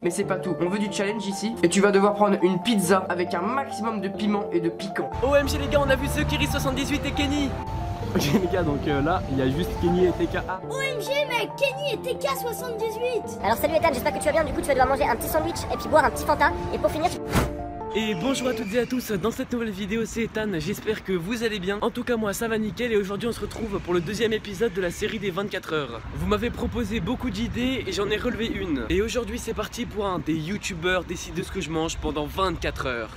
Mais c'est pas tout, on veut du challenge ici. Et tu vas devoir prendre une pizza avec un maximum de piment et de piquant. OMG les gars, on a vu Sekiri78 et Kenny. Ok les gars, donc là, il y a juste Kenny et TK. OMG mec, Kenny et TK78. Alors salut Ethan, j'espère que tu vas bien. Du coup tu vas devoir manger un petit sandwich et puis boire un petit Fanta. Et pour finir Et bonjour à toutes et à tous, dans cette nouvelle vidéo c'est Ethan, j'espère que vous allez bien. En tout cas moi ça va nickel et aujourd'hui on se retrouve pour le deuxième épisode de la série des 24 heures. Vous m'avez proposé beaucoup d'idées et j'en ai relevé une. Et aujourd'hui c'est parti pour un des youtubeurs décide de ce que je mange pendant 24 heures.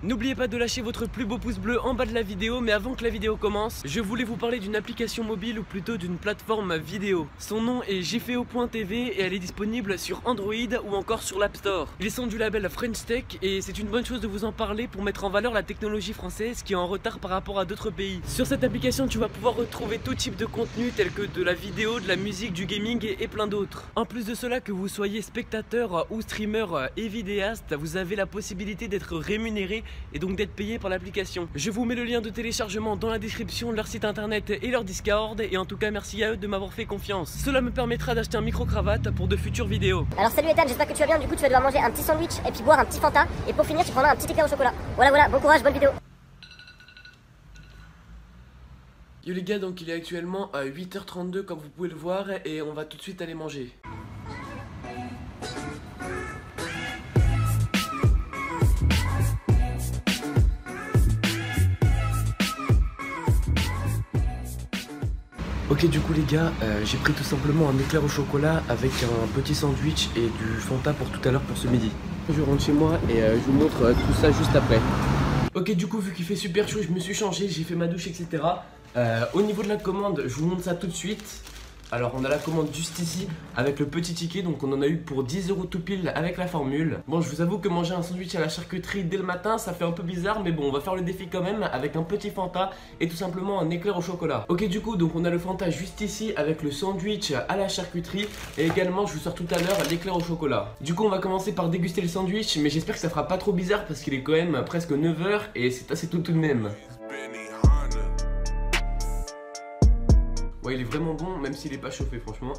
N'oubliez pas de lâcher votre plus beau pouce bleu en bas de la vidéo, mais avant que la vidéo commence, je voulais vous parler d'une application mobile ou plutôt d'une plateforme vidéo. Son nom est jfeo.tv et elle est disponible sur Android ou encore sur l'App Store. Ils sont du label French Tech et c'est une bonne chose de vous en parler pour mettre en valeur la technologie française qui est en retard par rapport à d'autres pays. Sur cette application, tu vas pouvoir retrouver tout type de contenu tel que de la vidéo, de la musique, du gaming et plein d'autres. En plus de cela, que vous soyez spectateur ou streamer et vidéaste, vous avez la possibilité d'être rémunéré et donc d'être payé par l'application. Je vous mets le lien de téléchargement dans la description, leur site internet et leur Discord, et en tout cas merci à eux de m'avoir fait confiance. Cela me permettra d'acheter un micro-cravate pour de futures vidéos. Alors salut Ethan, j'espère que tu vas bien. Du coup tu vas devoir manger un petit sandwich et puis boire un petit Fanta. Et pour finir tu prendras un petit éclair au chocolat. Voilà, bon courage, bonne vidéo. Yo les gars, donc il est actuellement à 8h32 comme vous pouvez le voir et on va tout de suite aller manger. Ok, du coup les gars, j'ai pris tout simplement un éclair au chocolat avec un petit sandwich et du Fanta pour tout à l'heure pour ce midi. Je rentre chez moi et je vous montre tout ça juste après. Ok, du coup vu qu'il fait super chaud, je me suis changé, j'ai fait ma douche, etc. Au niveau de la commande, je vous montre ça tout de suite. Alors on a la commande juste ici avec le petit ticket, donc on en a eu pour 10 € tout pile avec la formule. Bon, je vous avoue que manger un sandwich à la charcuterie dès le matin ça fait un peu bizarre, mais bon on va faire le défi quand même avec un petit Fanta et tout simplement un éclair au chocolat. Ok, du coup donc on a le Fanta juste ici avec le sandwich à la charcuterie et également je vous sors tout à l'heure l'éclair au chocolat. Du coup on va commencer par déguster le sandwich, mais j'espère que ça fera pas trop bizarre parce qu'il est quand même presque 9 h et c'est assez tôt tout de même. Ouais, il est vraiment bon, même s'il est pas chauffé, franchement.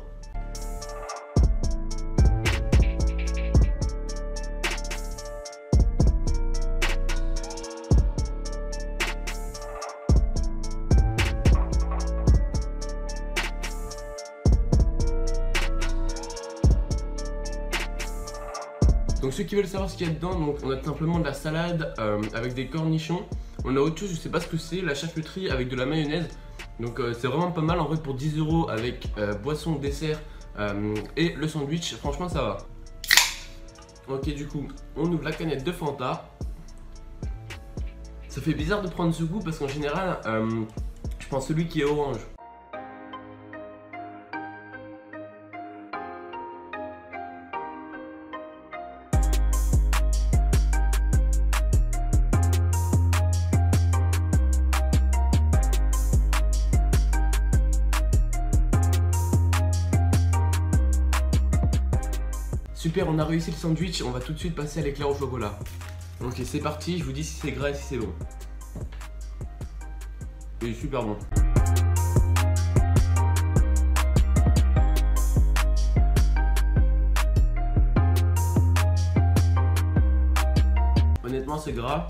Donc ceux qui veulent savoir ce qu'il y a dedans, donc on a tout simplement de la salade avec des cornichons. On a autre chose, je sais pas ce que c'est, la charcuterie avec de la mayonnaise. Donc c'est vraiment pas mal en vrai pour 10 € avec boisson, dessert et le sandwich, franchement ça va. Ok, du coup on ouvre la canette de Fanta. Ça fait bizarre de prendre ce goût parce qu'en général je prends celui qui est orange. Super, on a réussi le sandwich, on va tout de suite passer à l'éclair au chocolat. Ok, c'est parti, je vous dis si c'est gras et si c'est bon. Il est super bon. Honnêtement c'est gras,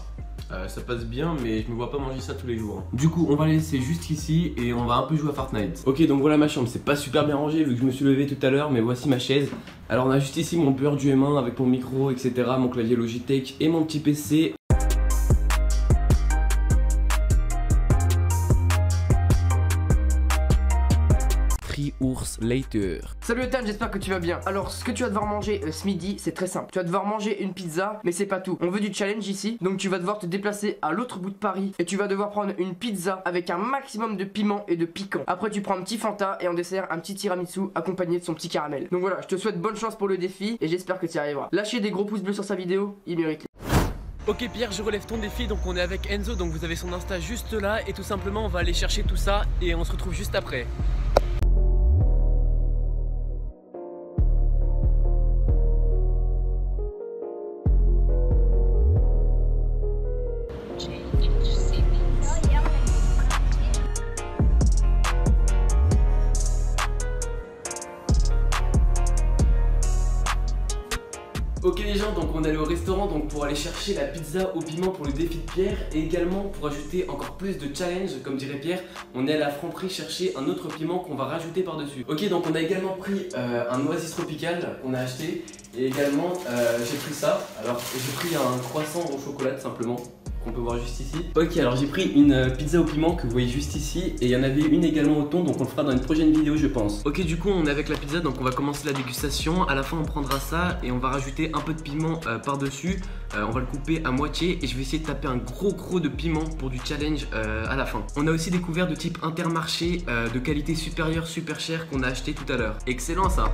ça passe bien mais je me vois pas manger ça tous les jours. Du coup on va les laisser juste ici et on va un peu jouer à Fortnite. Ok, donc voilà ma chambre, c'est pas super bien rangé vu que je me suis levé tout à l'heure, mais voici ma chaise. Alors on a juste ici mon beurre du M1 avec mon micro, etc, mon clavier Logitech et mon petit PC. Ours later. Salut Ethan, j'espère que tu vas bien. Alors ce que tu vas devoir manger ce midi, c'est très simple. Tu vas devoir manger une pizza, mais c'est pas tout. On veut du challenge ici, donc tu vas devoir te déplacer à l'autre bout de Paris et tu vas devoir prendre une pizza avec un maximum de piment et de piquant. Après tu prends un petit Fanta et en dessert un petit tiramisu accompagné de son petit caramel. Donc voilà, je te souhaite bonne chance pour le défi et j'espère que tu y arriveras. Lâchez des gros pouces bleus sur sa vidéo, il mérite. Ok Pierre, je relève ton défi, donc on est avec Enzo, donc vous avez son Insta juste là et tout simplement on va aller chercher tout ça et on se retrouve juste après. Ok les gens, donc on est allé au restaurant donc pour aller chercher la pizza au piment pour le défi de Pierre et également pour ajouter encore plus de challenge, comme dirait Pierre, on est allé à Franprix chercher un autre piment qu'on va rajouter par dessus. Ok, donc on a également pris un oasis tropical qu'on a acheté et également j'ai pris ça. Alors j'ai pris un croissant au chocolat tout simplement, qu'on peut voir juste ici. Ok, alors j'ai pris une pizza au piment que vous voyez juste ici et il y en avait une également au thon, donc on le fera dans une prochaine vidéo je pense. Ok, du coup on est avec la pizza, donc on va commencer la dégustation. À la fin on prendra ça et on va rajouter un peu de piment par dessus. On va le couper à moitié et je vais essayer de taper un gros de piment pour du challenge à la fin. On a aussi découvert de type Intermarché de qualité supérieure super cher qu'on a acheté tout à l'heure. Excellent ça.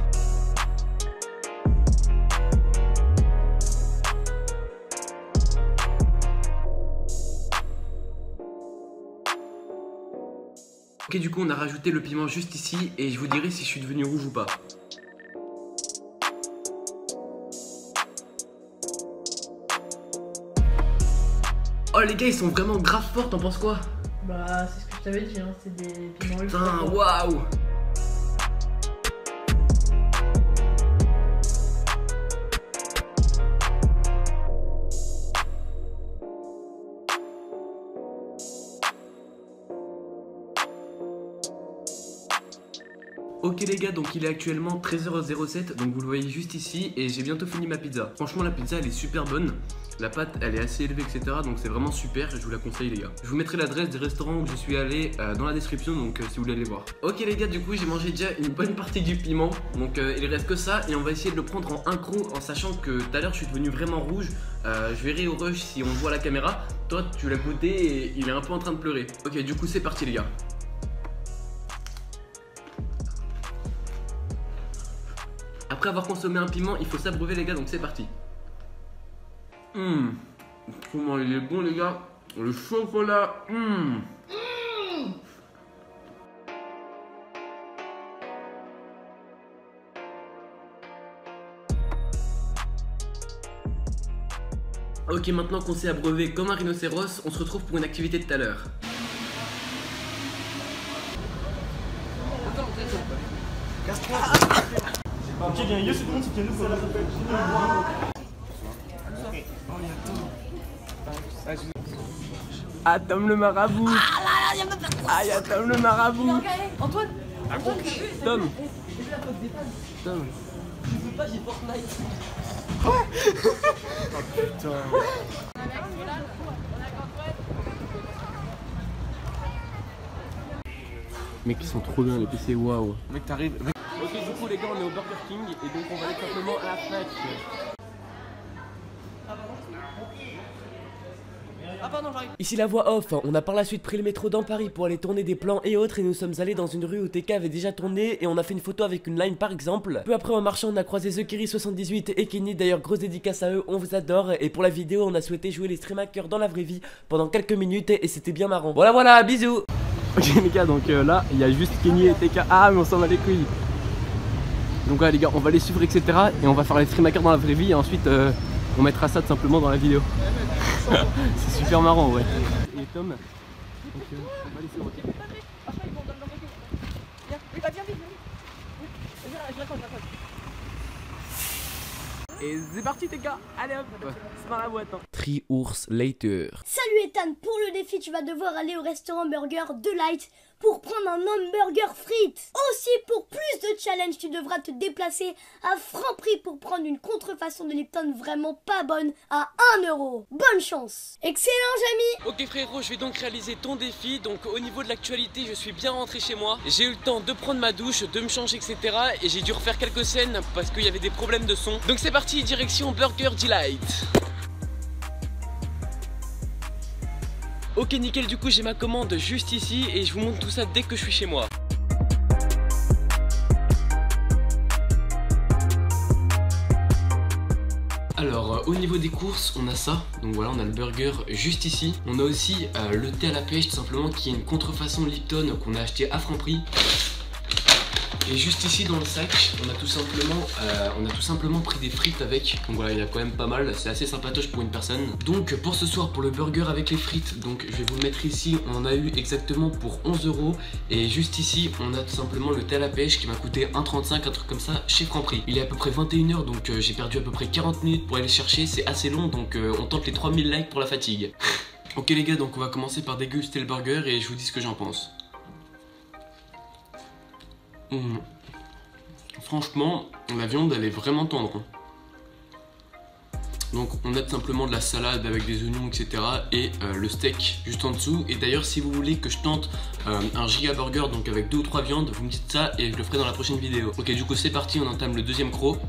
Ok, du coup on a rajouté le piment juste ici et je vous dirai si je suis devenu rouge ou pas. Oh les gars, ils sont vraiment grave forts, t'en penses quoi? Bah c'est ce que je t'avais dit, hein. C'est des piments ultra Putain, forts. waouh! Ok les gars, donc il est actuellement 13h07, donc vous le voyez juste ici et j'ai bientôt fini ma pizza. Franchement la pizza elle est super bonne, la pâte elle est assez élevée etc, donc c'est vraiment super et je vous la conseille les gars. Je vous mettrai l'adresse des restaurants où je suis allé dans la description, donc si vous voulez aller voir. Ok les gars, du coup j'ai mangé déjà une bonne partie du piment, donc il reste que ça et on va essayer de le prendre en un croc en sachant que tout à l'heure je suis devenu vraiment rouge. Je verrai au rush si on voit la caméra, toi tu l'as goûté et il est un peu en train de pleurer. Ok, du coup c'est parti les gars. Après avoir consommé un piment, il faut s'abreuver les gars, donc c'est parti. Comment il est bon les gars. Le chocolat. Ok, maintenant qu'on s'est abreuvé comme un rhinocéros, on se retrouve pour une activité de tout à l'heure. Ok, bien, yo, c'est bon, c'est nous, ça Ah, Tom le marabout. Ah, y'a Tom le marabout. Antoine, Tom. je veux pas, j'ai Fortnite. Mec, ils sont trop bien les PC, waouh. Mec, t'arrives. Ok, du coup, les gars, on est au Burger King et donc on va aller simplement à la Fnac. Ah pardon, j'arrive. Ici la voix off, on a par la suite pris le métro dans Paris pour aller tourner des plans et autres et nous sommes allés dans une rue où TK avait déjà tourné et on a fait une photo avec une line par exemple. Peu après en marchant on a croisé TheKiri78 et Kenny, d'ailleurs grosse dédicace à eux, on vous adore et pour la vidéo on a souhaité jouer les stream hackers dans la vraie vie pendant quelques minutes et c'était bien marrant. Voilà, bisous. Ok les gars, donc là il y a juste Kenny et TK, ah mais on s'en va les couilles. Donc là les gars on va les suivre etc et on va faire les stream hackers dans la vraie vie et ensuite on mettra ça tout simplement dans la vidéo. C'est super marrant ouais. Et Tom, donc on va laisser le retour. Et c'est parti TK, allez hop, c'est par la boîte. 3 hours later. Salut Ethan, pour le défi tu vas devoir aller au restaurant burger Delight pour prendre un hamburger frites. Aussi pour plus de challenge tu devras te déplacer à Franprix pour prendre une contrefaçon de Lipton vraiment pas bonne à 1 €. Bonne chance. Excellent Jamy. Ok frérot, je vais donc réaliser ton défi. Donc au niveau de l'actualité, je suis bien rentré chez moi. J'ai eu le temps de prendre ma douche, de me changer etc. Et j'ai dû refaire quelques scènes parce qu'il y avait des problèmes de son. Donc c'est parti, direction Burger Delight. Ok nickel, du coup j'ai ma commande juste ici et je vous montre tout ça dès que je suis chez moi. Alors au niveau des courses on a ça, donc voilà on a le burger juste ici. On a aussi le thé à la pêche tout simplement qui est une contrefaçon Lipton qu'on a acheté à Franprix. Et juste ici dans le sac, on a tout simplement pris des frites avec. Donc voilà, il y a quand même pas mal, c'est assez sympatoche pour une personne. Donc pour ce soir, pour le burger avec les frites, donc je vais vous le mettre ici, on en a eu exactement pour 11 €. Et juste ici, on a tout simplement le thé à la pêche qui m'a coûté 1,35, un truc comme ça, chez Franprix. Il est à peu près 21 h, donc j'ai perdu à peu près 40 minutes pour aller le chercher, c'est assez long, donc on tente les 3000 likes pour la fatigue. Ok les gars, donc on va commencer par déguster le burger et je vous dis ce que j'en pense. Franchement, la viande elle est vraiment tendre. Donc on a tout simplement de la salade avec des oignons etc. et le steak juste en dessous. Et d'ailleurs si vous voulez que je tente un giga burger donc avec 2 ou 3 viandes, vous me dites ça et je le ferai dans la prochaine vidéo. Ok, du coup c'est parti, on entame le deuxième croc.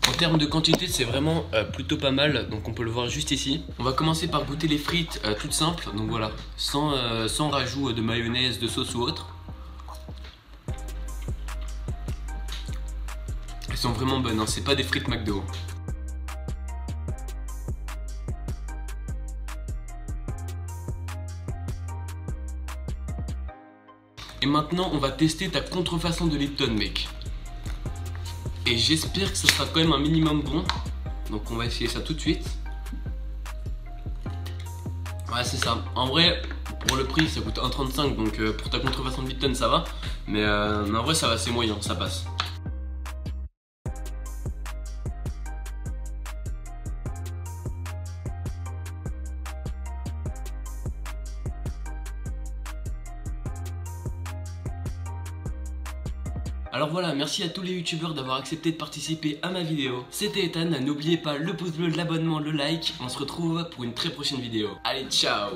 En termes de quantité, c'est vraiment plutôt pas mal, donc on peut le voir juste ici. On va commencer par goûter les frites toutes simples, donc voilà, sans rajout de mayonnaise, de sauce ou autre. Elles sont vraiment bonnes, hein, c'est pas des frites McDo. Et maintenant, on va tester ta contrefaçon de Lipton, mec. Et j'espère que ça sera quand même un minimum bon. Donc on va essayer ça tout de suite. Ouais, c'est ça. En vrai, pour le prix, ça coûte 1,35. Donc pour ta contrefaçon de Lipton, ça va. Mais en vrai, ça va, c'est moyen, ça passe. Alors voilà, merci à tous les youtubeurs d'avoir accepté de participer à ma vidéo. C'était Ethan, n'oubliez pas le pouce bleu, l'abonnement, le like. On se retrouve pour une très prochaine vidéo. Allez, ciao!